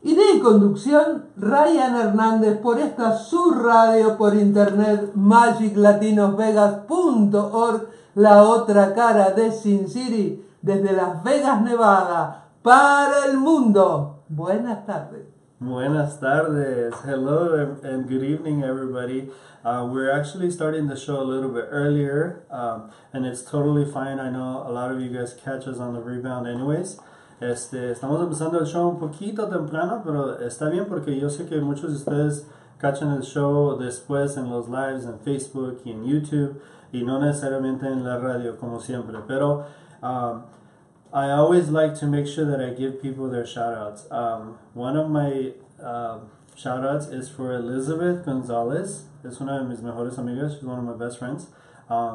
Idea y conducción, Ryan Hernández, por esta su radio por internet, Magiclatinosvegas.org, la otra cara de Sin City, desde Las Vegas, Nevada, para el mundo. Buenas tardes. Buenas tardes. Hello and good evening, everybody. We're actually starting the show a little bit earlier, and it's totally fine. I know a lot of you guys catch us on the rebound anyways. Estamos empezando el show un poquito temprano, pero está bien porque yo sé que muchos de ustedes cachan el show después en los lives en Facebook y en YouTube y no necesariamente en la radio como siempre. Pero I always like to make sure that I give people their shout-outs. One of my shout-outs is for Elizabeth Gonzalez. Es una de mis mejores amigas. She's one of my best friends.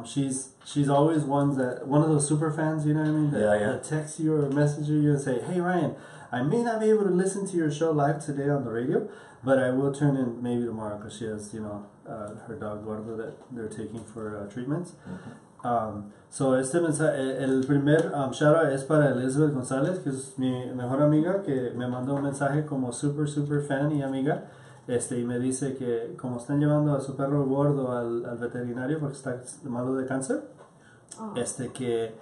She's always one of those super fans, you know what I mean? That text you or message you and say, "Hey Ryan, I may not be able to listen to your show live today on the radio, but I will turn in maybe tomorrow because she has, her dog Gordo that they're taking for treatments." So el primer shout out es para Elizabeth González, que es mi mejor amiga, que me mandó un mensaje como super fan y amiga. Y me dice que como están llevando a su perro gordo al veterinario porque está malo de cáncer, que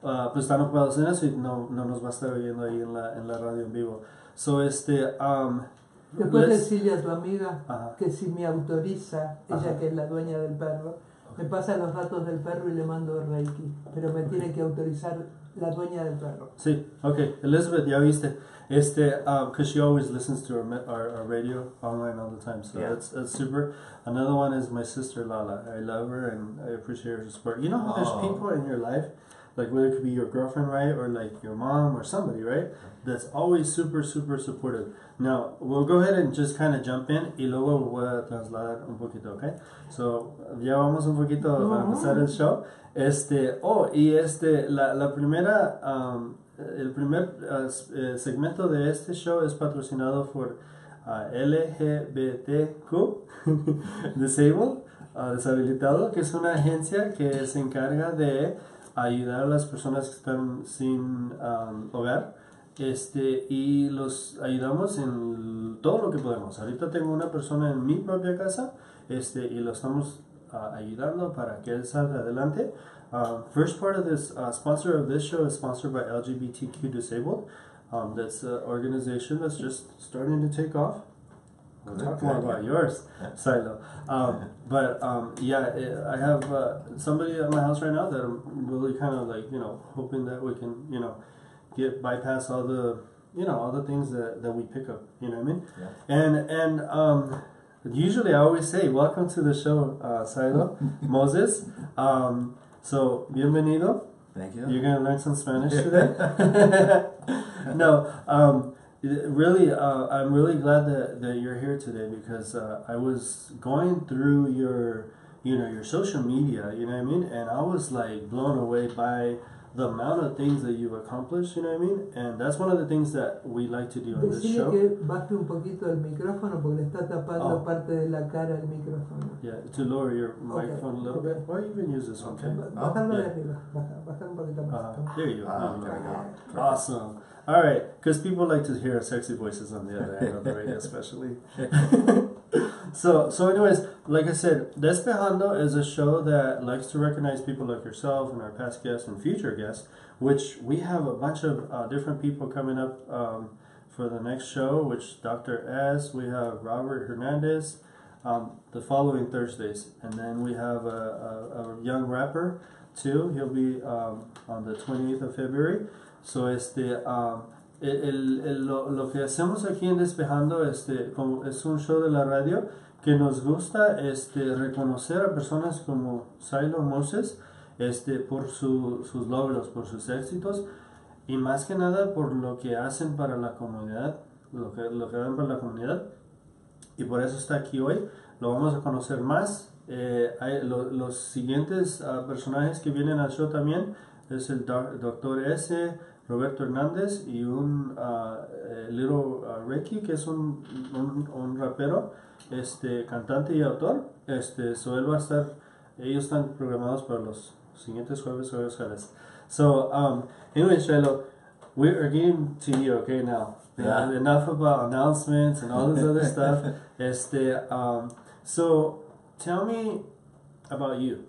pues están ocupados en eso y no nos va a estar oyendo ahí en la radio en vivo. So después decirle a tu amiga que si me autoriza, ella que es la dueña del perro, me pasa los datos del perro y le mando Reiki, pero me tiene que autorizar la dueña del perro. Sí, okay. Elizabeth, ya viste. Because she always listens to our radio online all the time, so that's super. Another one is my sister Lala. I love her and I appreciate her support. You know how there's people in your life, like whether it could be your girlfriend, right, or like your mom or somebody, right, that's always super supportive. Now we'll go ahead and just kind of jump in y luego voy a trasladar un poquito, okay? So ya vamos un poquito para empezar el show. La primera el primer segmento de este show es patrocinado por LGBTQ Deshabilitado, que es una agencia que se encarga de ayudar a las personas que están sin hogar, y los ayudamos en todo lo que podemos. Ahorita tengo una persona en mi propia casa, y lo estamos ayudando para que él salga adelante. First part of this sponsor of this show is sponsored by LGBTQ Disabled. That's an organization that's just starting to take off. We'll talk more about yours, Siloh. I have somebody at my house right now that I'm really kind of like, hoping that we can, bypass all the, all the things that we pick up, you know what I mean? Yeah. And usually I always say, welcome to the show, Siloh Moses. So, bienvenido. Thank you. You're going to learn some Spanish today? No, really, I'm really glad that you're here today because I was going through your social media, you know what I mean? And I was like blown away by the amount of things that you've accomplished, you know what I mean? And that's one of the things that we like to do on this show. Que baje un poquito el micrófono porque le está tapando parte de la cara el micrófono. Yeah, to lower your microphone a little bit. Or even use this one. Bajarlo de arriba. Bajar un poquito más. There you go. Awesome. All right, because people like to hear sexy voices on the other end of the radio, especially. So anyways, like I said, Despejando is a show that likes to recognize people like yourself and our past guests and future guests, which we have a bunch of different people coming up for the next show, which Dr. S, we have Robert Hernandez the following Thursdays, and then we have a young rapper too. He'll be on the 28th of February. So lo que hacemos aquí en Despejando como es un show de la radio que nos gusta reconocer a personas como Siloh Moses por sus logros, por sus éxitos y más que nada por lo que hacen para la comunidad, lo que dan para la comunidad, y por eso está aquí hoy. Lo vamos a conocer más. Los siguientes personajes que vienen al show también es el Dr. S, Roberto Hernández y un Lil Reuik, que es un rapero, cantante y autor. So él va a estar, ellos están programados para los siguientes jueves. So, anyway, Siloh, we are getting to you, okay, now. Yeah. Enough about announcements and all this other stuff. So tell me about you.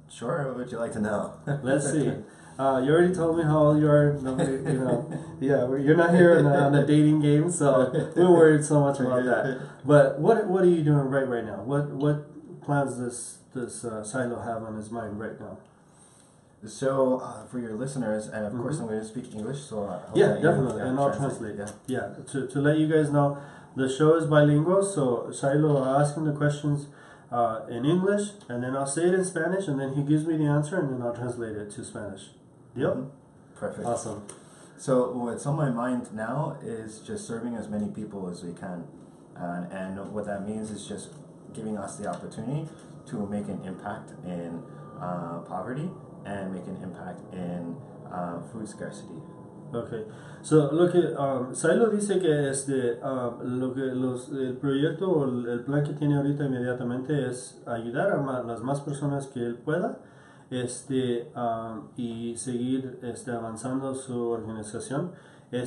Sure. What would you like to know? Let's see. You already told me how old you are. Nobody, you're not here on a dating game, so we don't worry so much about that. But what are you doing right now? What plans does Siloh have on his mind right now? So, for your listeners, and of course I'm going to speak English, so definitely, and I'll translate. To let you guys know, the show is bilingual, so Siloh will ask him the questions in English, and then I'll say it in Spanish, and then he gives me the answer, and then I'll translate it to Spanish. Deal? Mm-hmm. Perfect. Awesome. So what's on my mind now is just serving as many people as we can, and what that means is just giving us the opportunity to make an impact in poverty and make an impact in food scarcity. Okay, so lo que Siloh dice que el proyecto o el plan que tiene ahorita inmediatamente es ayudar a las más personas que él pueda, y seguir avanzando su organización. La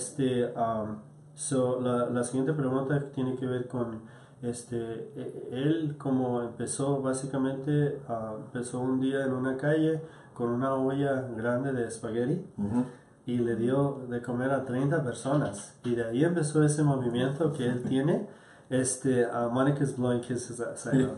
siguiente pregunta tiene que ver con él como empezó básicamente, empezó un día en una calle con una olla grande de espagueti. Y le dio de comer a 30 personas. Y de ahí empezó ese movimiento que él tiene. Monica's blowing kisses at Siloh.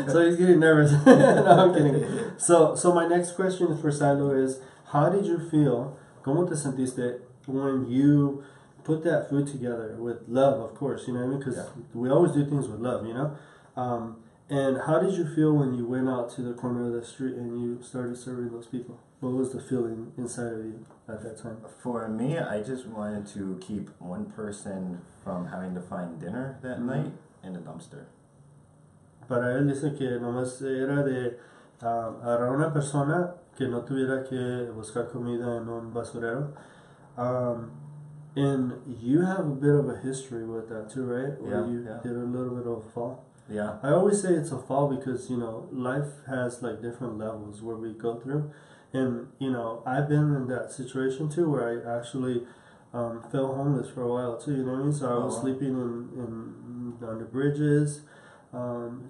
So he's getting nervous. No, I'm kidding. So my next question for Siloh is, how did you feel, cómo te sentiste when you put that food together with love, of course, you know what I mean? Because we always do things with love, you know? And how did you feel when you went out to the corner of the street and you started serving those people? What was the feeling inside of you at that time? For me, I just wanted to keep one person from having to find dinner that night in a dumpster. Para él dice que nomás era de agarrar una persona que no tuviera que buscar comida en un basurero. And you have a bit of a history with that too, right? Where you did a little bit of a fall. Yeah. I always say it's a fall because, life has like different levels where we go through. And, I've been in that situation too where I actually fell homeless for a while too, you know what I mean? So I was sleeping in on the bridges,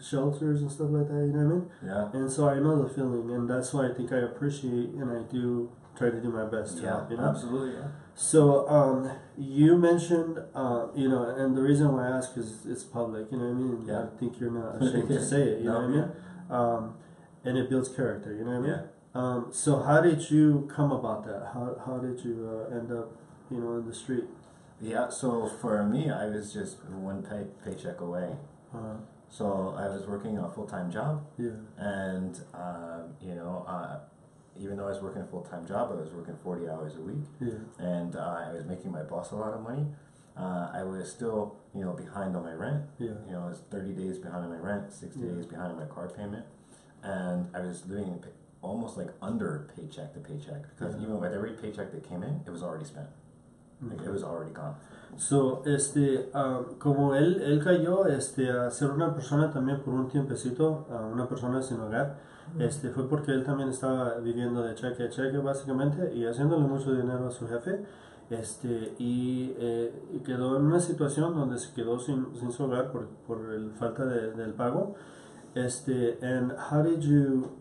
shelters and stuff like that, you know what I mean? Yeah. And so I know the feeling, and that's why I think I appreciate and I do try to do my best to help, Absolutely, yeah. So, you mentioned, and the reason why I ask is it's public, you know what I mean? Yeah. I think you're not ashamed to say it, you know what I mean? And it builds character, you know what I mean? Yeah. So how did you come about that? How did you end up, in the street? Yeah, so for me, I was just one paycheck away. So I was working a full-time job. Yeah. And, even though I was working a full-time job, I was working 40 hours a week. Yeah. And I was making my boss a lot of money. I was still, behind on my rent. Yeah. I was 30 days behind on my rent, 60 days behind on my car payment. And I was living almost like under paycheck to paycheck. Because even with every paycheck that came in, it was already spent. Like, it was already gone. So, como él cayó, a ser una persona también por un tiempecito, una persona sin hogar, fue porque él también estaba viviendo de cheque a cheque básicamente y haciéndole mucho dinero a su jefe, y quedó en una situación donde se quedó sin su hogar por el falta del pago. And how did you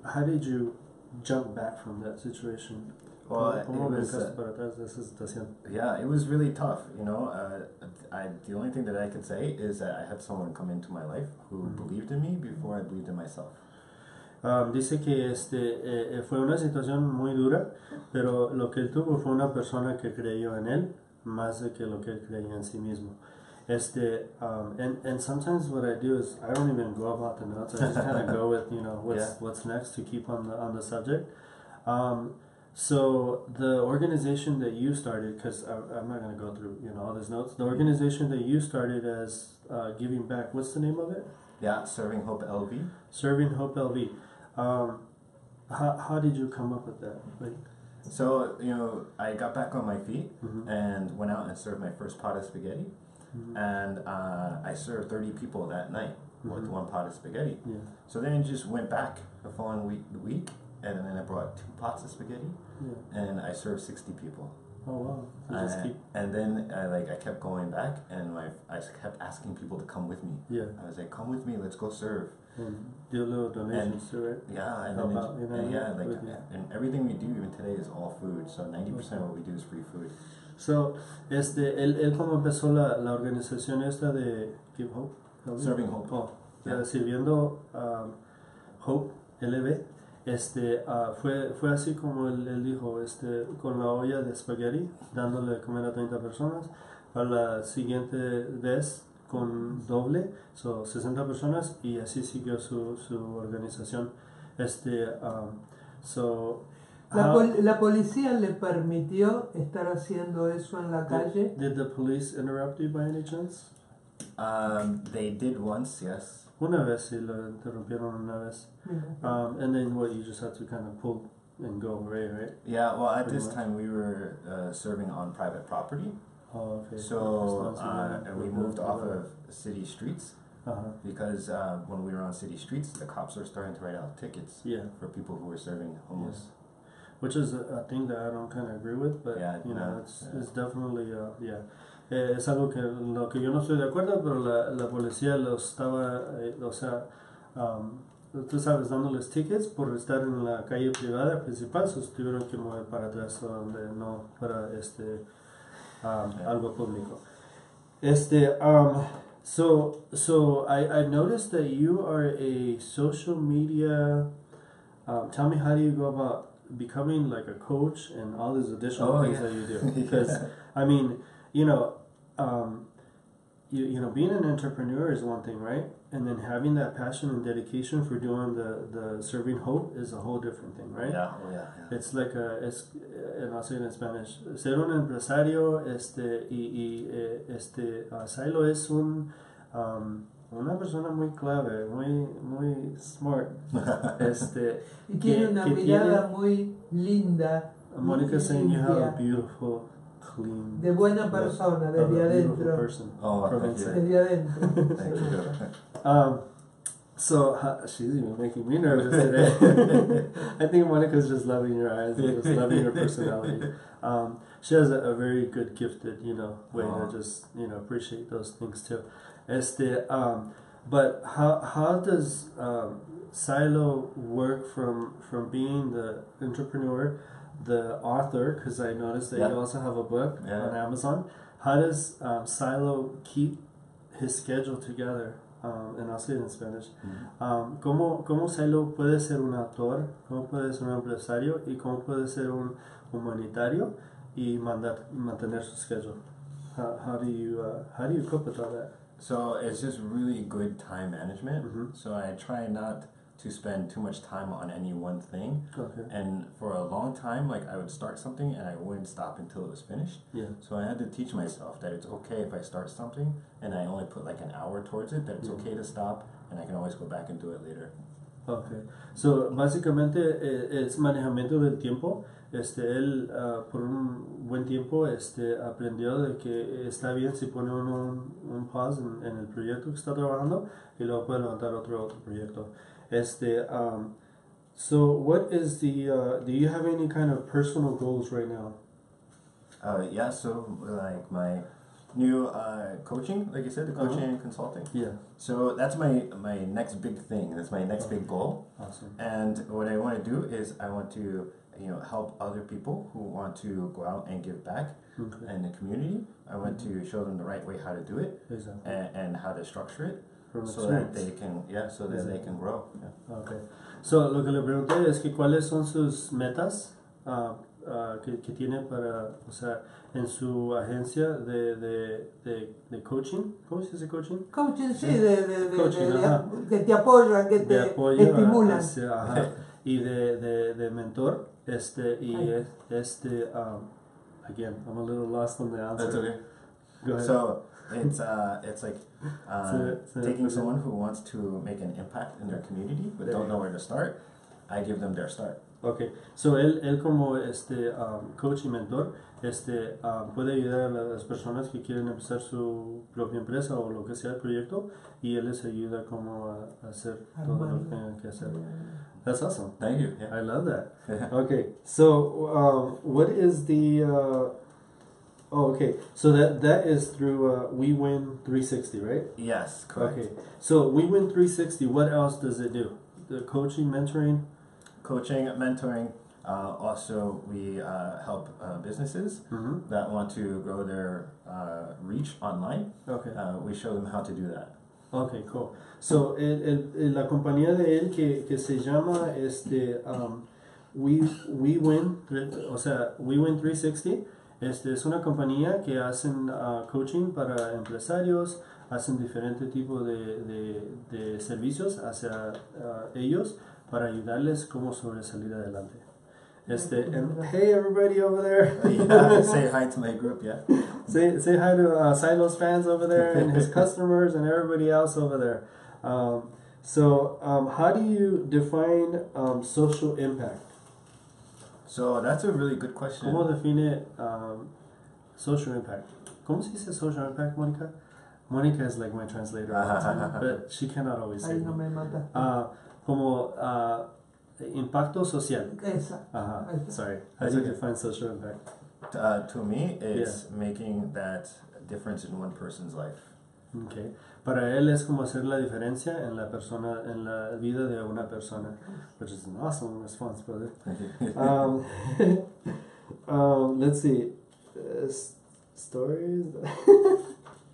jump back from that situation? Well, it was really tough, the only thing that I can say is that I had someone come into my life who believed in me before I believed in myself. Dice que fue una situación muy dura, pero lo que él tuvo fue una persona que creyó en él más de que lo que él creía en sí mismo. And sometimes what I do is I don't even go about the notes. I just kind of go with what's next to keep on the subject. So the organization that you started, because I'm not going to go through all these notes. The organization that you started as Giving Back. What's the name of it? Yeah, Serving Hope LV. Serving Hope LV. How did you come up with that? So I got back on my feet and went out and served my first pot of spaghetti, and I served 30 people that night with one pot of spaghetti. Yeah. So then I just went back the following week. And then I brought 2 pots of spaghetti, and I served 60 people. Oh wow! And then I kept going back, and I kept asking people to come with me. Yeah. I was like, come with me, let's go serve. And do little donations to it. Yeah, and and everything we do even today is all food. So 90% of what we do is free food. So, él como empezó la organización esta de Give Hope, Serving Hope. Oh, sirviendo Hope LB. Fue así como él dijo, con la olla de espagueti, dándole de comer a 30 personas. Para la siguiente vez con doble, 60 personas, y así siguió su organización. La policía le permitió estar haciendo eso en la calle. Did the police interrupt you by any chance? They did once, yes. Una vez sí lo interrumpieron una vez. And then you just had to kind of pull and go, right? Yeah, well, at this time we were serving on private property. Oh, okay. So, and we moved off of city streets because when we were on city streets, the cops were starting to write out tickets for people who were serving homeless. Yeah. Which is a thing that I don't kind of agree with, but it's definitely, es algo que lo que yo no estoy de acuerdo, pero la policía los estaba, tú sabes, dándoles tickets por estar en la calle privada principal, tuvieron que mover para atrás donde no para algo público. So I noticed that you are a social media. Tell me, how do you go about becoming like a coach and all these additional things that you do? Because I mean, you know, being an entrepreneur is one thing, right? And then having that passion and dedication for doing the serving hope is a whole different thing, right? Yeah. It's like and I'll say it in Spanish. Ser un empresario, Siloh es una persona muy clave, muy smart. Y tiene una mirada muy linda. Monica saying you have a beautiful, clean, de buena persona, desde adentro. Desde adentro. So she's even making me nervous today. I think Monica's just loving your eyes and just loving your personality. She has a very good, gifted, way to just, appreciate those things too. But how does Siloh work from being the entrepreneur, the author? Because I noticed that you also have a book on Amazon. How does Siloh keep his schedule together? And I'll say it in Spanish. ¿Cómo Siloh puede ser un autor? ¿Cómo puede ser un empresario? ¿Y cómo puede ser un humanitario? Y mantener su schedule. How do you cope with all that? So it's just really good time management. So I try not to spend too much time on any one thing. Okay. And for a long time, I would start something and I wouldn't stop until it was finished. Yeah. So I had to teach myself that it's okay if I start something and I only put an hour towards it, that it's okay to stop and I can always go back and do it later. Okay. So básicamente es manejamiento del tiempo. Él por un buen tiempo aprendió de que está bien si pone uno un pause en el proyecto que está trabajando y luego puede levantar otro proyecto. So what is do you have any kind of personal goals right now? Yeah, so my new coaching, like you said, the coaching and consulting. Yeah. So that's my next big thing. That's my next big goal. Awesome. And what I want to do is I want to help other people who want to go out and give back in the community. I want to show them the right way how to do it. Exactly. And how to structure it. So that they can they can grow. Yeah. Okay. So lo que le pregunté es que cuáles son sus metas que tiene para, en su agencia de coaching. ¿Cómo se dice coaching? Coaching, sí, que te apoyan, que te estimulan. Y de mentor, again, I'm a little lost on the answer. That's okay. Go ahead. So it's like taking someone who wants to make an impact in their community but don't know where to start. I give them their start. Okay, so él como coach y mentor puede ayudar a las personas que quieren empezar su propia empresa o lo que sea el proyecto y él les ayuda como a hacer todo lo que tengan que hacer. That's awesome. Thank you. Yeah. I love that. Okay, so what is the Oh, okay. So that is through We Win 360, right? Yes, correct. Okay. So We Win 360, what else does it do? The coaching, mentoring? Coaching, mentoring. Also, we help businesses that want to grow their reach online. Okay. We show them how to do that. Okay, cool. So, la compañía de él que se llama We Win, o sea, We Win 360, es una compañía que hacen coaching para empresarios, hacen diferentes tipos de servicios hacia ellos para ayudarles cómo sobresalir adelante. And hey everybody over there. Yeah, say hi to my group, yeah. Say hi to Siloh's fans over there and his customers and everybody else over there. So how do you define social impact? So that's a really good question. ¿Cómo define social impact? ¿Cómo se dice social impact, Monica? Monica is like my translator all the time, but she cannot always say. Ay, no me mata. Como impacto social. Exacto. Sorry. How do you define social impact? To me, it's making that difference in one person's life. Okay. Para él es como hacer la diferencia en la persona, en la vida de una persona, which is an awesome response, brother. Let's see. Stories.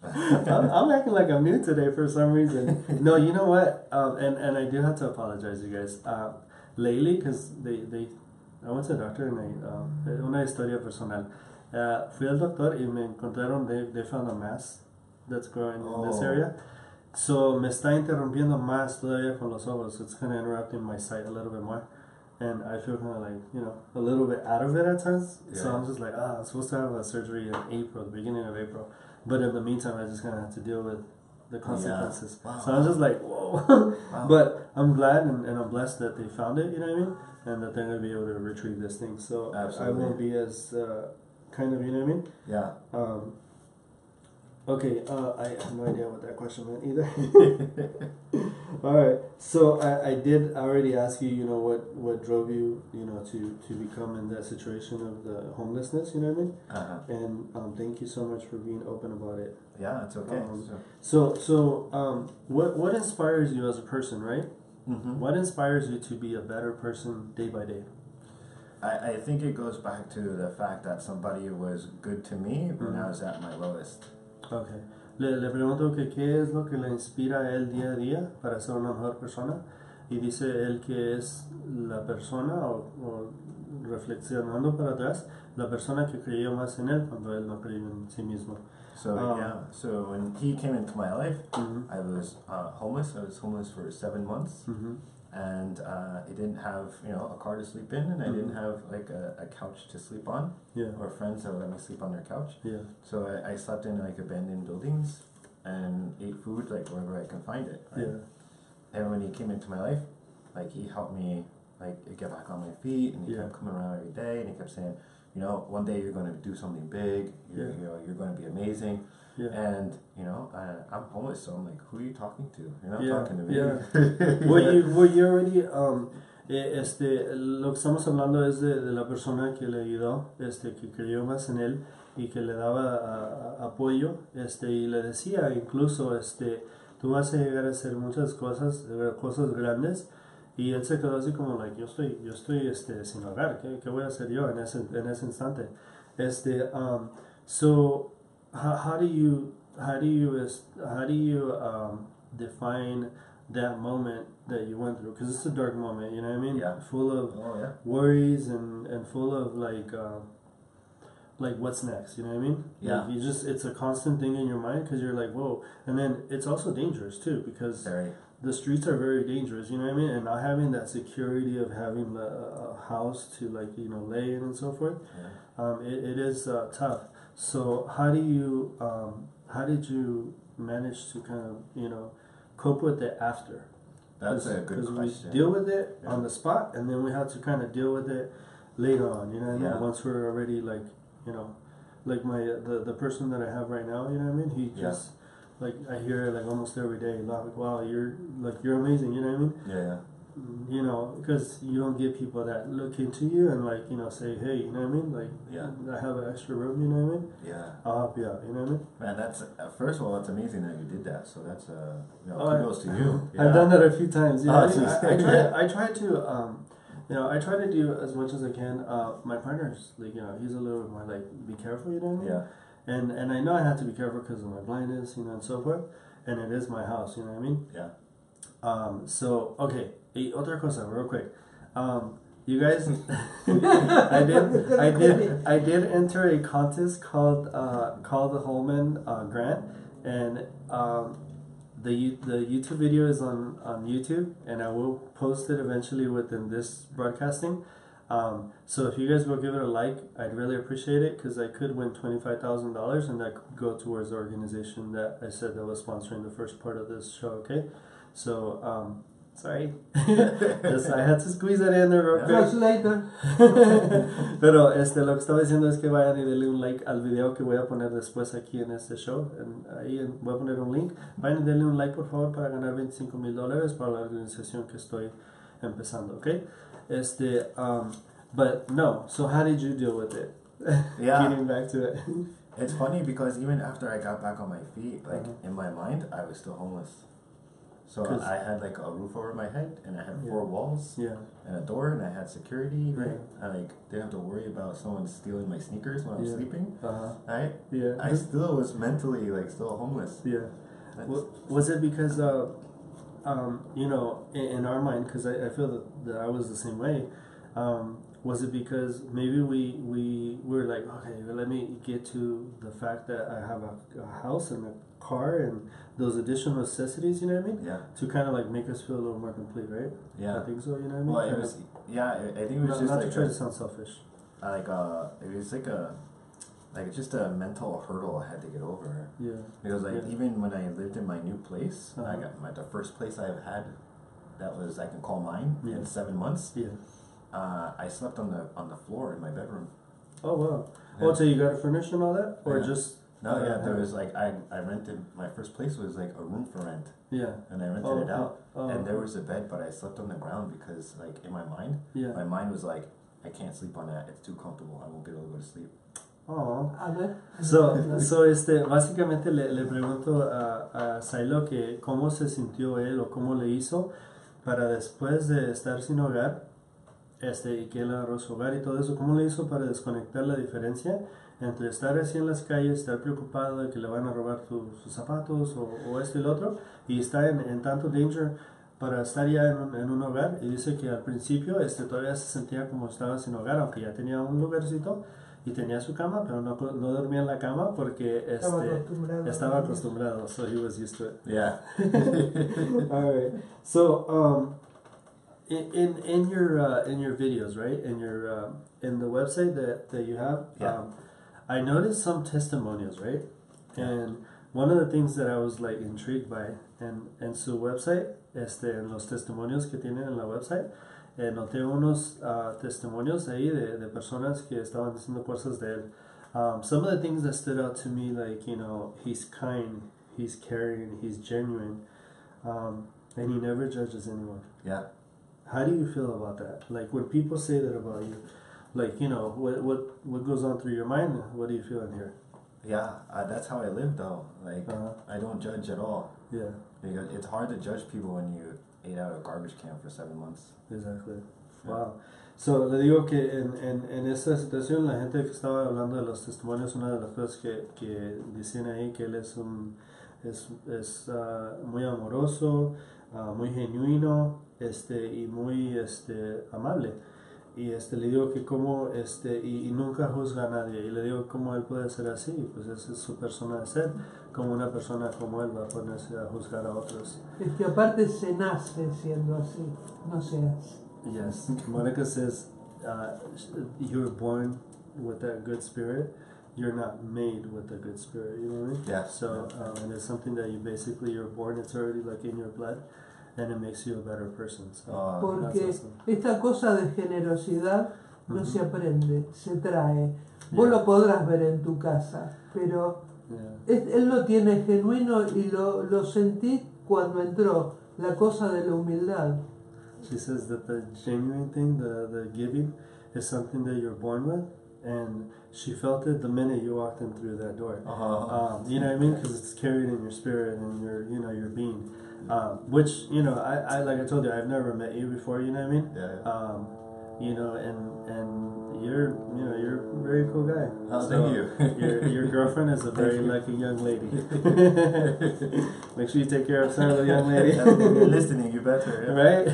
I'm acting like I'm new today for some reason. No, you know what? And I do have to apologize, you guys. Lately, because I went to the doctor and una historia personal. Fui al doctor y me encontraron, they found a mass that's growing in this area. So me está interrumpiendo más todavía con los ojos. It's kind of interrupting my sight a little bit more. And I feel kind of like, a little bit out of it at times. Yeah. So I'm just like, I'm supposed to have a surgery in April, the beginning of April. But in the meantime, I just kind of have to deal with the consequences. Yeah. Wow. So I'm just like, whoa. Wow. But I'm glad and I'm blessed that they found it, you know what I mean? And that they're going to be able to retrieve this thing. So absolutely. I won't be as kind of, you know what I mean? Yeah. Okay, I have no idea what that question meant either. Alright, so I did already ask you, what drove you, to become in that situation of the homelessness, you know what I mean? Uh-huh. And thank you so much for being open about it. Yeah, it's okay. So what inspires you as a person, right? Mm-hmm. What inspires you to be a better person day by day? I think it goes back to the fact that somebody was good to me when I was at my lowest. Okay. Le pregunto que qué es lo que le inspira a él día a día para ser una mejor persona, y dice él que es la persona, o reflexionando para atrás, la persona que creyó más en él cuando él no creyó en sí mismo. So when he came into my life, I was homeless. I was homeless for 7 months, and I didn't have a car to sleep in, and I didn't have like a couch to sleep on, or friends that would let me sleep on their couch. So I slept in like abandoned buildings and ate food like wherever I can find it. Right? And when he came into my life, like he helped me like get back on my feet, and he kept coming around every day, and he kept saying, one day you're going to do something big. You're going to be amazing. And I'm homeless, so I'm like, who are you talking to? You're not talking to me. Were you already lo que estamos hablando es de la persona que le ayudó, que creyó más en él y que le daba apoyo, y le decía incluso, tú vas a llegar a hacer muchas cosas grandes. Y él se quedó así como, like, yo estoy sin hogar, ¿qué voy a hacer yo en ese instante? So how do you define that moment that you went through? Because it's a dark moment, you know what I mean? Yeah. Full of worries and full of like what's next, you know what I mean? Yeah. Like it's a constant thing in your mind because you're like, whoa. And then it's also dangerous too because the streets are very dangerous, you know what I mean? And not having that security of having a house to lay in and so forth, it is tough. So how did you manage to kind of cope with it after? That's a good question. Because we deal with it on the spot, and then we have to kind of deal with it later on. You know what I mean? Once we're already like the person that I have right now. You know what I mean? He just. Like I hear it like almost every day. Like, wow, you're amazing. You know what I mean? you know, because you don't get people that look into you and like, you know, say, hey, you know what I mean? Like, I have an extra room, you know what I mean? Yeah. I'll help you out, you know what I mean? Man, that's, first of all, it's amazing that you did that. So that's, you know, kudos to you. I've done that a few times. Yeah, Oh, I try to, you know, I try to do as much as I can. My partner's like, you know, he's a little bit more like, be careful, you know what I mean? Yeah. And I know I have to be careful because of my blindness, you know, and so forth. And it is my house, you know what I mean? Yeah. So okay, otra cosa, real quick. You guys, I did enter a contest called the Holman Grant, and the YouTube video is on YouTube, and I will post it eventually within this broadcasting. So if you guys will give it a like, I'd really appreciate it, because I could win $25,000, and that could go towards the organization that I said that was sponsoring the first part of this show. Okay, so sorry, yes, I had to squeeze that in there real quick. Later. Pero lo que estaba diciendo es que vayan y denle un like al video que voy a poner después aquí en este show. Ahí voy a poner un link. Vayan y denle un like, por favor, para ganar $25,000 para la organización que estoy empezando. Okay. But no, so how did you deal with it? Yeah. Getting back to it. It's funny because even after I got back on my feet, like in my mind, I was still homeless. So I had like a roof over my head, and I had 4 walls, and a door, and I had security, right? I like didn't have to worry about someone stealing my sneakers when I was sleeping, right? Yeah. I still was mentally like still homeless. Yeah. Was it because you know, in our mind, because I feel that I was the same way. Was it because maybe we were like, okay, let me get to the fact that I have a house and a car and those additional necessities, you know what I mean? Yeah. To kind of like make us feel a little more complete, right? Yeah. I think so, you know what I mean? Well, it was, I think it was just not like to try to sound selfish. Like it was like just a mental hurdle I had to get over. Yeah. Because like even when I lived in my new place, I got the first place I've had that was I can call mine in 7 months. Yeah. I slept on the floor in my bedroom. Oh wow! Oh, so you got it furnished and all that, or just? No, there was like I rented my first place was like a room for rent. Yeah. And I rented it out, and there was a bed, but I slept on the ground because like in my mind, my mind was like I can't sleep on that. It's too comfortable. I won't be able to go to sleep. Oh. So básicamente le pregunto a Siloh que cómo se sintió él o cómo le hizo para después de estar sin hogar. Y que él agarró su hogar y todo eso, ¿cómo le hizo para desconectar la diferencia entre estar así en las calles, estar preocupado de que le van a robar sus zapatos o esto y lo otro, y estar en tanto danger para estar ya en un hogar? Y dice que al principio todavía se sentía como estaba sin hogar, aunque ya tenía un lugarcito y tenía su cama, pero no dormía en la cama porque estaba acostumbrado, so he was used to it. Yeah. All right. So in your videos, right? In the website that you have, I noticed some testimonials, right? And one of the things that I was like intrigued by en su website, en los testimonios que tienen en la website, noté unos testimonios ahí de personas que estaban diciendo cosas de él. Some of the things that stood out to me, like, you know, he's kind, he's caring, he's genuine, and he never judges anyone. Yeah. How do you feel about that? Like when people say that about you, like, you know, what goes on through your mind? What do you feel in here? Yeah, that's how I live though. Like I don't judge at all. Yeah. Because it's hard to judge people when you ate out a garbage can for 7 months. Exactly. Yeah. Wow. So le digo que en esta situación la gente que estaba hablando de los testimonios, una de las cosas que dicen ahí que él es muy amoroso, muy genuino, y muy amable, y le digo que como y nunca juzga a nadie, y le digo cómo él puede ser así, pues esa es su persona de ser, como una persona como él va a ponerse a juzgar a otros. Es que aparte se nace siendo así, no se hace. Yes, Monica says you're born with that good spirit. You're not made with a good spirit, you know what I mean? Yeah. So and it's something that you're born, it's already like in your blood. And it makes you a better person. So, porque esta cosa de generosidad no se aprende, se trae. Vos lo podrás ver en tu casa, pero él lo tiene genuino y lo sentí cuando entró, la cosa de la humildad. She says that the genuine thing, the giving, is something that you're born with, and she felt it the minute you walked in through that door. You know what I mean? Because it's carried in your spirit and your being. Which I like I told you, I've never met you before. You know what I mean? Yeah. And you're a very cool guy. Oh, thank you. Your girlfriend is a very lucky young lady. Make sure you take care of Sarah, the young lady. If you're listening, you better. Yeah. Right?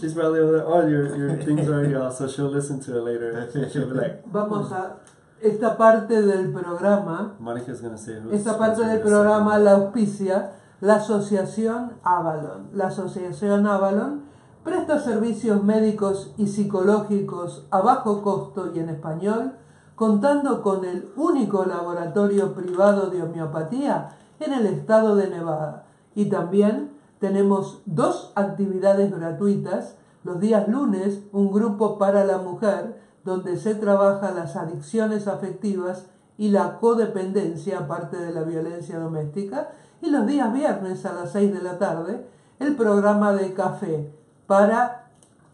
She's probably over there. Oh, your thing's already off, so she'll listen to it later. She'll be like, Vamos a esta parte del programa. Monica's gonna say who's Esta parte del programa la auspicia la Asociación Avalon. La Asociación Avalon presta servicios médicos y psicológicos a bajo costo y en español, contando con el único laboratorio privado de homeopatía en el estado de Nevada. Y también tenemos 2 actividades gratuitas. Los días lunes, un grupo para la mujer, donde se trabaja las adicciones afectivas y la codependencia, aparte de la violencia doméstica. Y los días viernes a las 6 de la tarde, el programa de café para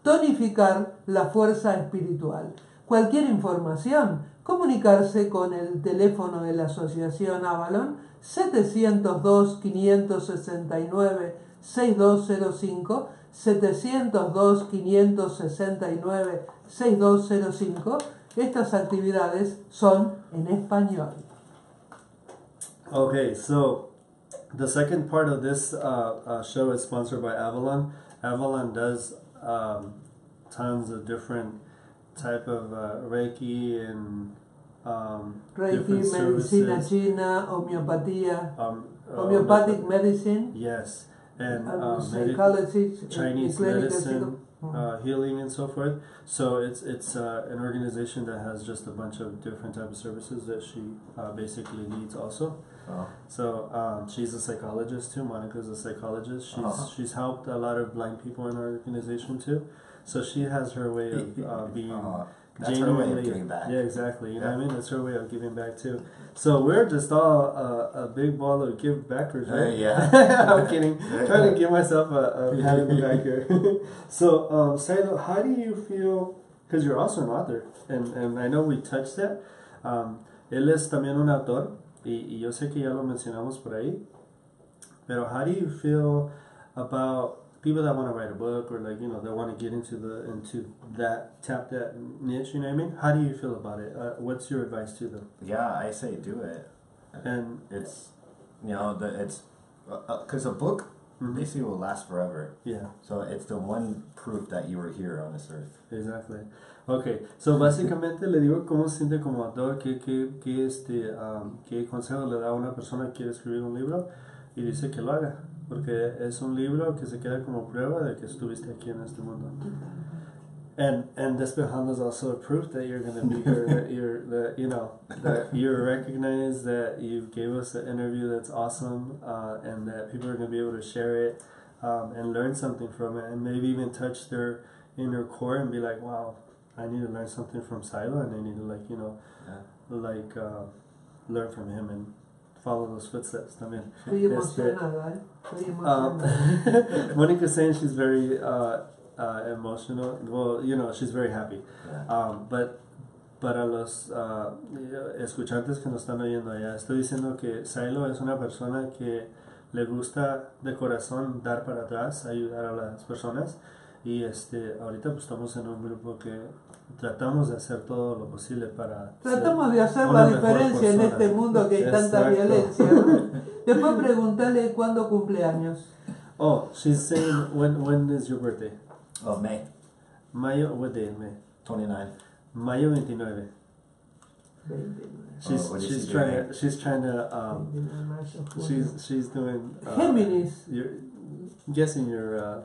tonificar la fuerza espiritual. Cualquier información, comunicarse con el teléfono de la Asociación Avalon 702-569-6205, 702-569-6205. Estas actividades son en español. Okay, so the second part of this show is sponsored by Avalon. Avalon does tons of different type of Reiki and Reiki, medicina china, homeopatía, homeopathic medicine. Yes, and psychology, Chinese medicine, healing and so forth. So it's an organization that has just a bunch of different type of services that she basically leads also. So she's a psychologist too. Monica's a psychologist. She's helped a lot of blind people in our organization too. So she has her way of being that's her way of giving back. Yeah, exactly. You know what I mean? That's her way of giving back too. So we're just all a big ball of give backers, right? Yeah. I'm kidding. Trying to give myself a pat in the back here. So, Siloh, how do you feel? Because you're also an author, and I know we touched that. Él es también un autor. Y yo sé que ya lo mencionamos por ahí, pero how do you feel about people that want to write a book, or like they want to get into tap that niche? You know what I mean? How do you feel about it? What's your advice to them? Yeah, I say do it, and it's it's because a book basically will last forever. Yeah. So it's the one proof that you were here on this earth. Exactly. Okay, so básicamente le digo cómo se siente como autor, qué consejo le da a una persona que quiere escribir un libro, y dice que lo haga, porque es un libro que se queda como prueba de que estuviste aquí en este mundo. And Despejando is also a proof that you're going to be here, that you're recognized, that you gave us an interview that's awesome, and that people are going to be able to share it and learn something from it, and maybe even touch their inner core and be like, wow, I need to learn something from Siloh, and I need to learn from him and follow those footsteps también. Estoy emocionada, Monica's saying she's very emotional. Well, she's very happy. But para los escuchantes que nos están oyendo allá, estoy diciendo que Siloh es una persona que le gusta de corazón dar para atrás, ayudar a las personas. Y ahorita pues estamos en un grupo que tratamos de hacer todo lo posible para tratamos de hacer la diferencia en este mundo que hay tanta violencia, ¿no? Después preguntarle cuándo cumpleaños. Oh, she's saying when is your birthday? Oh, May. Mayo, what day in May? 29. Mayo 29. She's trying to she's doing Géminis. I'm guessing you're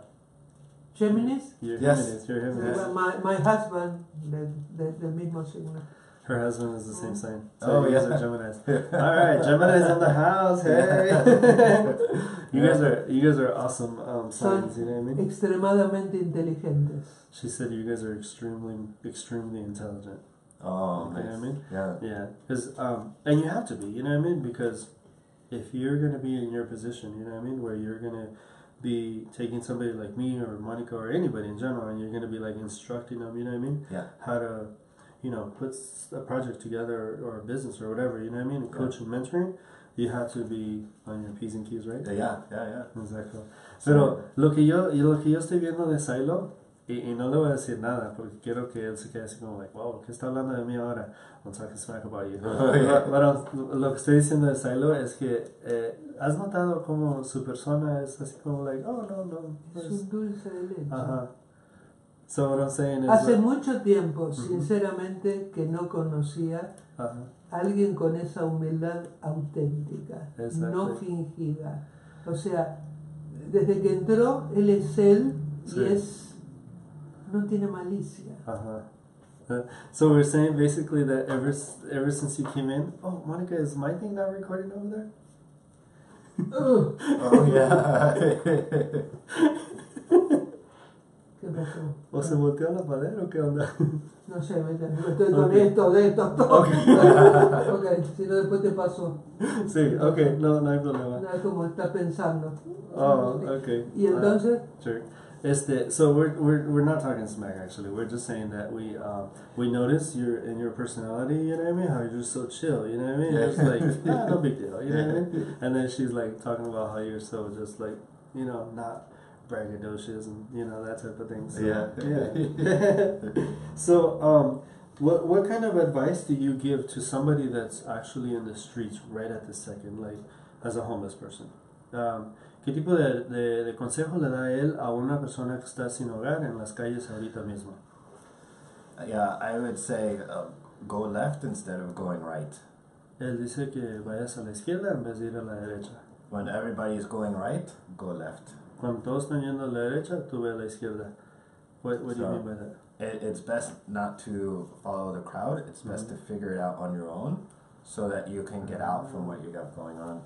Géminis? You're yes. Géminis. You're Géminis. Well, my husband, del mismo signo. Her husband is the same sign. So Oh, you guys are Geminis. All right, Geminis in the house. Hey, you guys are awesome signs. You know what I mean? Extremadamente inteligentes. She said you guys are extremely intelligent. Oh, you know what I mean? Yeah. Yeah. Because and you have to be. You know what I mean? Because if you're gonna be in your position, you know what I mean, where you're gonna be taking somebody like me or Monica or anybody in general, and you're going to be like instructing them, you know what I mean? Yeah. How to, you know, put a project together or a business or whatever, you know what I mean? And coach and mentoring, you have to be on your P's and Q's, right? Yeah. Exacto. Pero lo que yo estoy viendo de Siloh, y no le voy a decir nada porque quiero que él se quede así como like, wow, ¿qué está hablando de mí ahora? I'm talking smack about you. Pero lo que estoy diciendo de Siloh es que has notado como su persona es así como like, oh no. Es un dulce de leche. Ajá. So what I'm saying is Hace mucho tiempo, sinceramente, que no conocía a alguien con esa humildad auténtica, no fingida. O sea, desde que entró, él es él y no tiene malicia. So we're saying basically that ever since you came in, oh, Monica, is my thing not recording over there? Oh, yeah. ¿Qué pasó? ¿O se volteó la madera o qué onda? No sé, estoy con esto, todo. Okay, si no después te paso. Sí, okay, no hay problema. No, como está pensando. Oh, okay. Y entonces. Sure. So we're not talking smack actually. We're just saying that we notice in your personality, you know what I mean? How you're just so chill, you know what I mean? Yeah. It's like no big deal, you know what I mean? And then she's like talking about how you're so just like, you know, not braggadocious and you know that type of thing. So, yeah. So what kind of advice do you give to somebody that's actually in the streets right at this second, like as a homeless person? ¿Qué tipo de consejo le da él a una persona que está sin hogar en las calles ahorita mismo? Yeah, I would say go left instead of going right. Él dice que vayas a la izquierda en vez de ir a la derecha. When everybody is going right, go left. Cuando todos están yendo a la derecha, tú ve a la izquierda. What do you mean by that? It's best not to follow the crowd. It's best to figure it out on your own so that you can get out from what you got going on.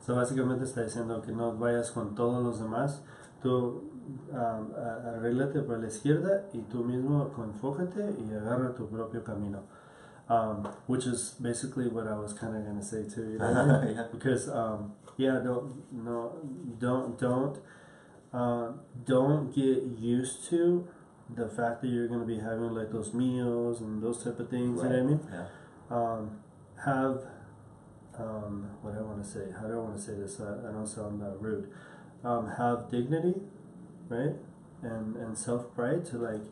So básicamente está diciendo que no vayas con todos los demás. Tú arréglate por la izquierda y tú mismo enfócate y agarra tu propio camino. Which is basically what I was kind of going to say too. You know? Yeah. Because don't get used to the fact that you're going to be having like those meals and those type of things. Right. You know what I mean? Yeah. What I want to say? How do I want to say this? I don't sound rude. Have dignity, right? And self-pride to like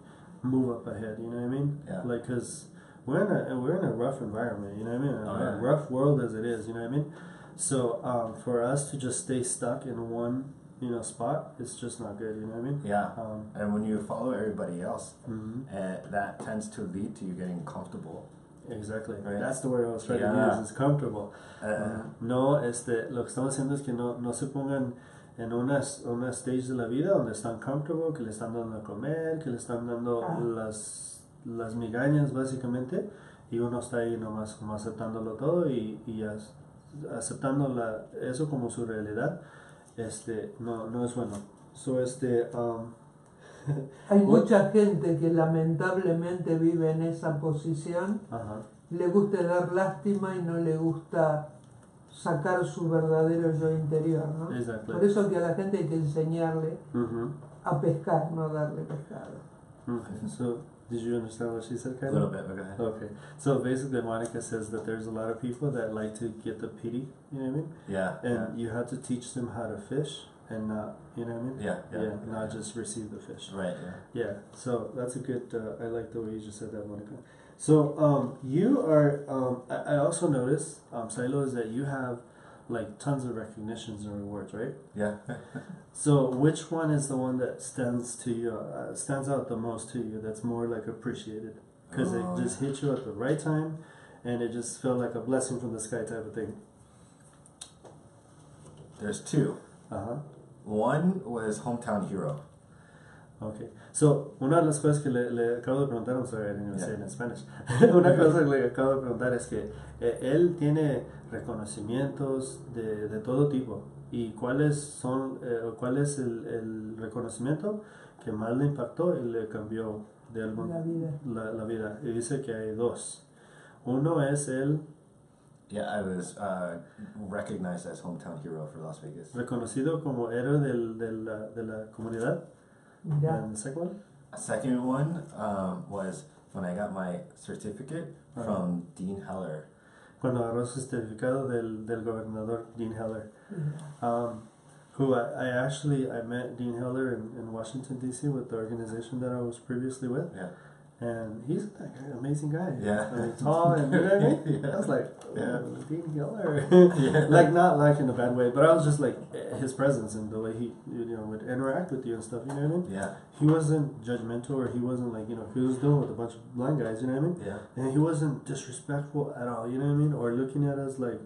move up ahead. You know what I mean? Yeah. Like, cause we're in a rough environment. You know what I mean? A rough world as it is. You know what I mean? So for us to just stay stuck in one spot, it's just not good. You know what I mean? Yeah. And when you follow everybody else, that tends to lead to you getting comfortable. Exactly. Right. That's the word I was trying to use. Is comfortable. No, lo que estamos haciendo es que no se pongan en una stage de la vida donde están comfortable, que le están dando a comer, que le están dando las migañas básicamente, y uno está ahí nomás como aceptándolo todo y aceptando eso como su realidad. No es bueno. So hay mucha gente que lamentablemente vive en esa posición. Le gusta dar lástima y no le gusta sacar su verdadero yo interior, ¿no? Exactly. Por eso que a la gente hay que enseñarle a pescar, no darle pescado. So, did you understand what she said, Kylie? A little bit, okay. Okay. So basically Monica says that there's a lot of people that like to get the pity, you know what I mean? Yeah. And you have to teach them how to fish and not, you know what I mean? Yeah, not just receive the fish. Right, yeah. So that's a good, I like the way you just said that, Monica. So you are, I also noticed, Siloh, is that you have like tons of recognitions and rewards, right? Yeah. So which one is the one that stands out the most to you, that's more like appreciated? Because it just hit you at the right time and it just felt like a blessing from the sky type of thing. There's two. One was Hometown Hero. Okay. So, una de las cosas que le acabo de preguntar, I'm sorry, I didn't even say it in Spanish. Una cosa que le acabo de preguntar es que él tiene reconocimientos de todo tipo. ¿Y cuál es el reconocimiento que más le impactó y le cambió de algo? La vida. La vida. Y dice que hay dos. Uno es el Yeah, I was recognized as hometown hero for Las Vegas. Reconocido como héroe de la comunidad. Mira. And the second one? A second one was when I got my certificate from Dean Heller. Cuando agarró su certificado del gobernador Dean Heller. Who I met Dean Heller in Washington, D.C. with the organization that I was previously with. Yeah. And he's an amazing guy. Yeah. I mean, tall and, you know what I mean? Yeah. I was like, yeah. Dean Heller. Yeah. Like, not like in a bad way, but I was just like, his presence and the way he, would interact with you and stuff, you know what I mean? Yeah. He wasn't judgmental, or he wasn't like, he was dealing with a bunch of blind guys, you know what I mean? Yeah. And he wasn't disrespectful at all, you know what I mean? Or looking at us like,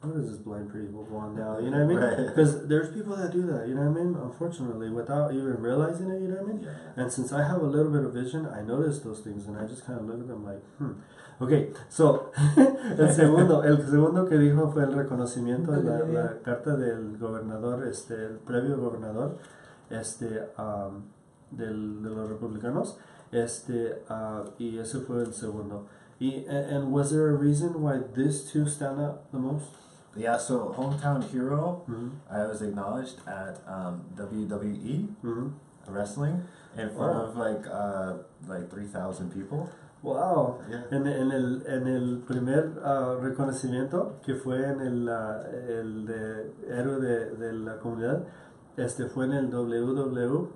what is this blind people want now, you know what I mean? Right. Because there's people that do that, you know what I mean? Unfortunately, without even realizing it, you know what I mean? Yeah. And since I have a little bit of vision, I notice those things, and I just kind of look at them like, Okay, so, el segundo que dijo fue el reconocimiento de la carta del gobernador, el previo gobernador, de los republicanos, y ese fue el segundo. And was there a reason why these two stand out the most? Yeah, so hometown hero, I was acknowledged at WWE wrestling in front of like 3,000 people. Wow. Yeah. En el primer reconocimiento, que fue en el de héroe de la comunidad, fue en el WWE,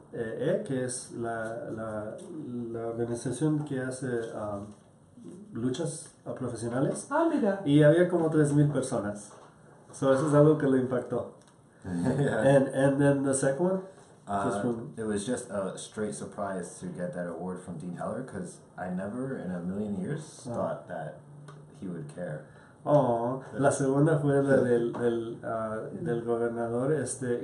que es la organización que hace luchas profesionales. Ah, mira. Y había como 3,000 personas. So eso es algo que lo impactó. Yeah. And then the second one? It was just a straight surprise to get that award from Dean Heller, because I never in a million years thought that he would care. Oh, la segunda fue la del gobernador